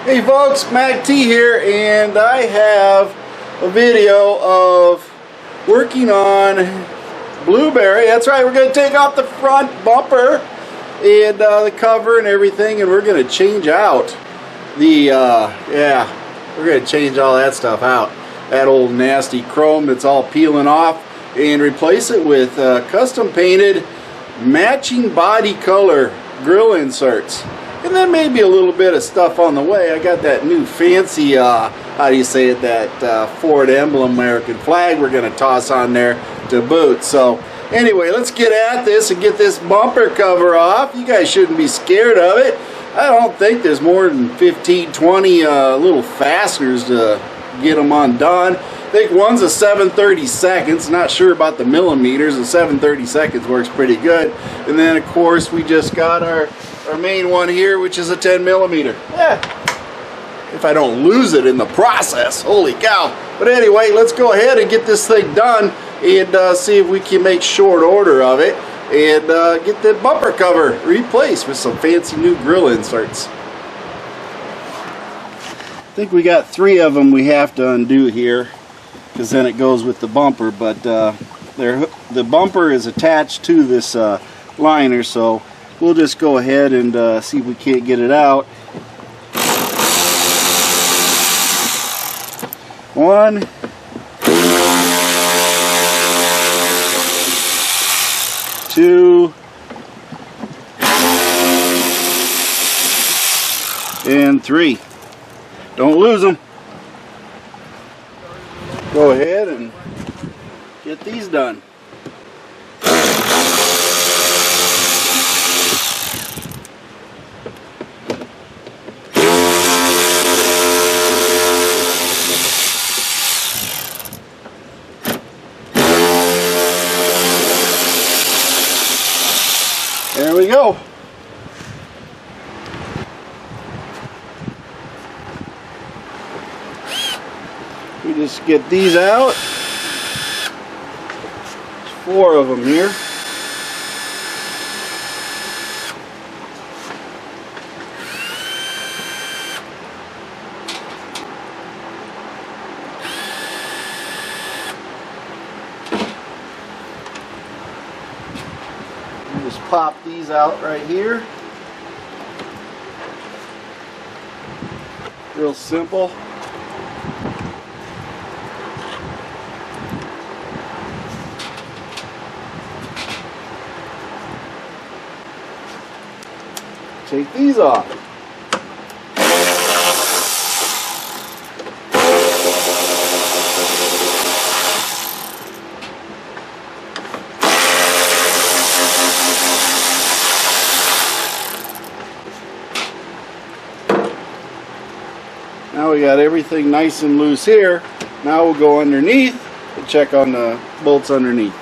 Hey folks, MacT here, and I have a video of working on Blueberry. That's right, we're going to take off the front bumper and the cover and everything, and we're going to change out the, we're going to change all that stuff out. That old nasty chrome that's all peeling off, and replace it with custom painted matching body color grill inserts. And then maybe a little bit of stuff on the way. I got that new fancy, how do you say it, that Ford emblem American flag we're going to toss on there to boot. So anyway, let's get at this and get this bumper cover off. You guys shouldn't be scared of it. I don't think there's more than 15, 20 little fasteners to get them undone. I think one's a 7/32. Not sure about the millimeters. The 7/32 works pretty good. And then of course we just got our main one here, which is a 10mm. If I don't lose it in the process, holy cow. But anyway, let's go ahead and get this thing done and see if we can make short order of it and get the bumper cover replaced with some fancy new grill inserts. I think we got 3 of them we have to undo here, because then it goes with the bumper, but the bumper is attached to this liner, so we'll just go ahead and see if we can't get it out. 1, 2, and 3. Don't lose them. Go ahead and get these done. There we go. We just get these out. There's 4 of them here. Just pop these out right here. Real simple. Take these off. Now we got everything nice and loose here. Now we'll go underneath and check on the bolts underneath.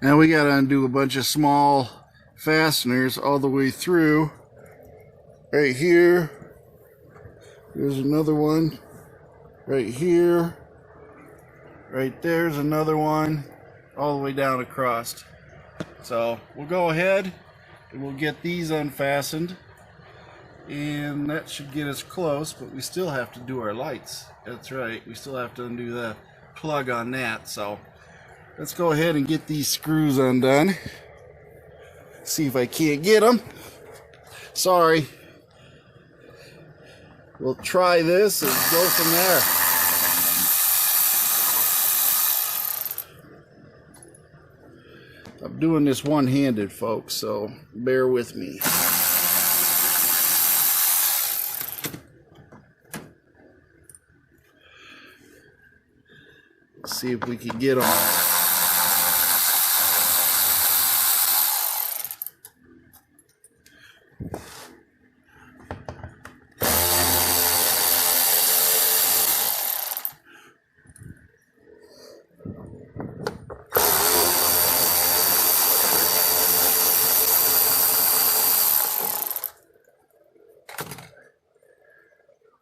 Now we got to undo a bunch of small fasteners all the way through. Right here. There's another one. Right here. Right there's another one. All the way down across. So we'll go ahead and we'll get these unfastened. And that should get us close, but we still have to do our lights. That's right, we still have to undo the plug on that. So let's go ahead and get these screws undone. See if I can't get them. Sorry. We'll try this and go from there. I'm doing this one-handed, folks, so bear with me. Let's see if we can get them.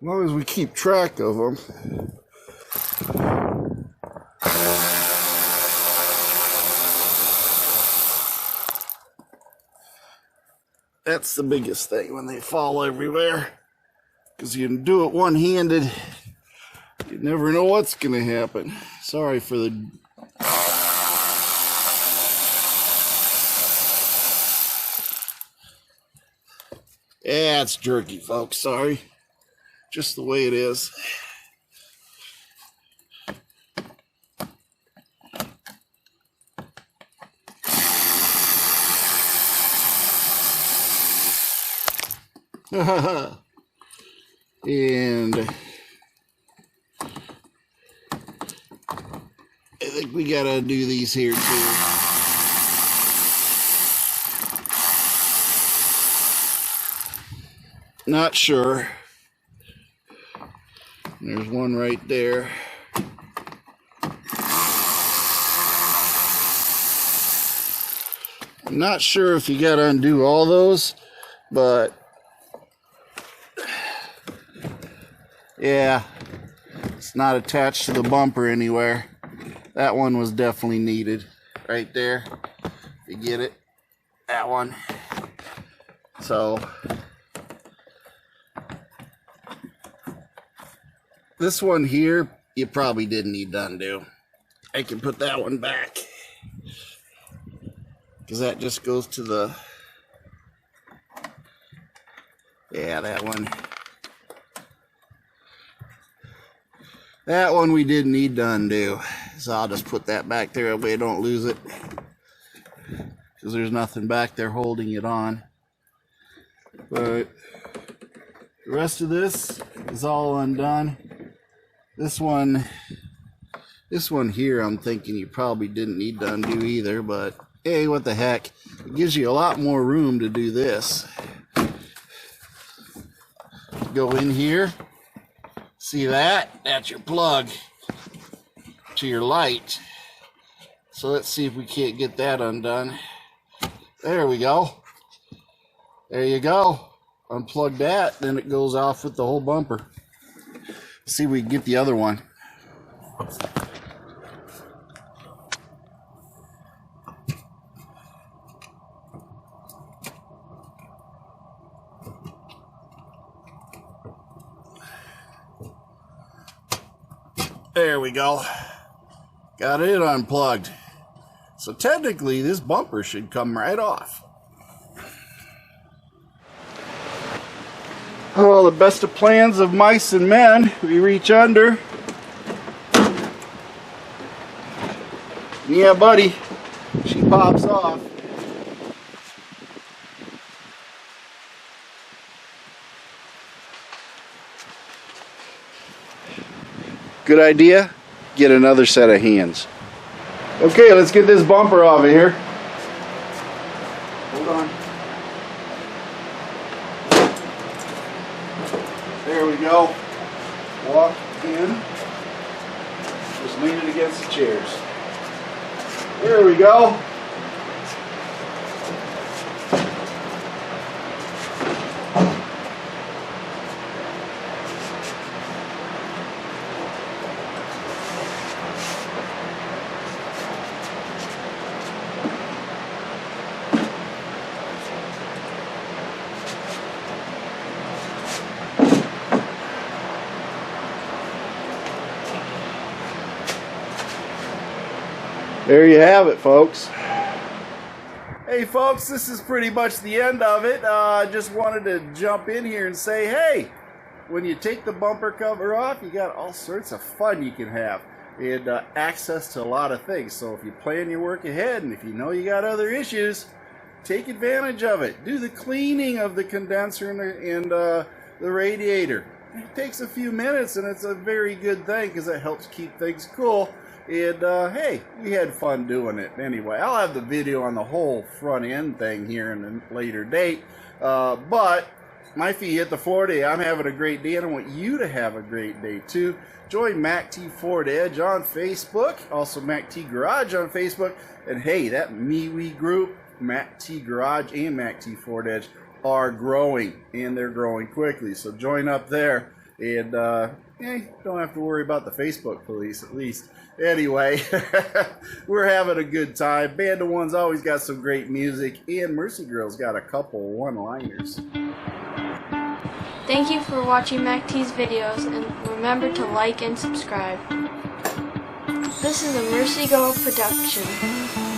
As long as we keep track of them. That's the biggest thing when they fall everywhere. Because you can do it one-handed. You never know what's going to happen. Sorry for the... Yeah, it's jerky, folks. Sorry. Just the way it is. And I think we gotta do these here too. Not sure. There's one right there. I'm not sure if you gotta undo all those, but yeah, it's not attached to the bumper anywhere. That one was definitely needed right there. You get it? That one. So this one here, you probably didn't need to undo. I can put that one back because that just goes to the, yeah, that one. That one we didn't need to undo, so I'll just put that back there that way I don't lose it, because there's nothing back there holding it on. But the rest of this is all undone. This one here, I'm thinking you probably didn't need to undo either, but hey, what the heck. It gives you a lot more room to do this. Go in here. See that? That's your plug to your light. So let's see if we can't get that undone. There we go. There you go. Unplug that, then it goes off with the whole bumper. See if we can get the other one. There we go. Got it unplugged. So technically this bumper should come right off. Oh, the best of plans of mice and men. We reach under. Yeah, buddy. She pops off. Good idea. Get another set of hands. Okay, let's get this bumper off of here. Hold on. There we go. Walk in. Just lean it against the chairs. There we go. There you have it, folks. Hey folks, this is pretty much the end of it. I just wanted to jump in here and say, hey, when you take the bumper cover off, you got all sorts of fun you can have and access to a lot of things. So if you plan your work ahead and if you know you got other issues, take advantage of it. Do the cleaning of the condenser and the radiator. It takes a few minutes and it's a very good thing because it helps keep things cool. And hey, we had fun doing it anyway. I'll have the video on the whole front end thing here in a later date. But my feet hit the floor today. I'm having a great day and I want you to have a great day too. Join MACTFORDEDGE on Facebook, also MACT Garage on Facebook. And hey, that MeWe group, MACT Garage and MACTFORDEDGE, are growing and they're growing quickly. So join up there and don't have to worry about the Facebook police, at least. Anyway, we're having a good time. Band of One's always got some great music, and Mercy Girl's got a couple one-liners. Thank you for watching MACT's videos, and remember to like and subscribe. This is a Mercy Girl production.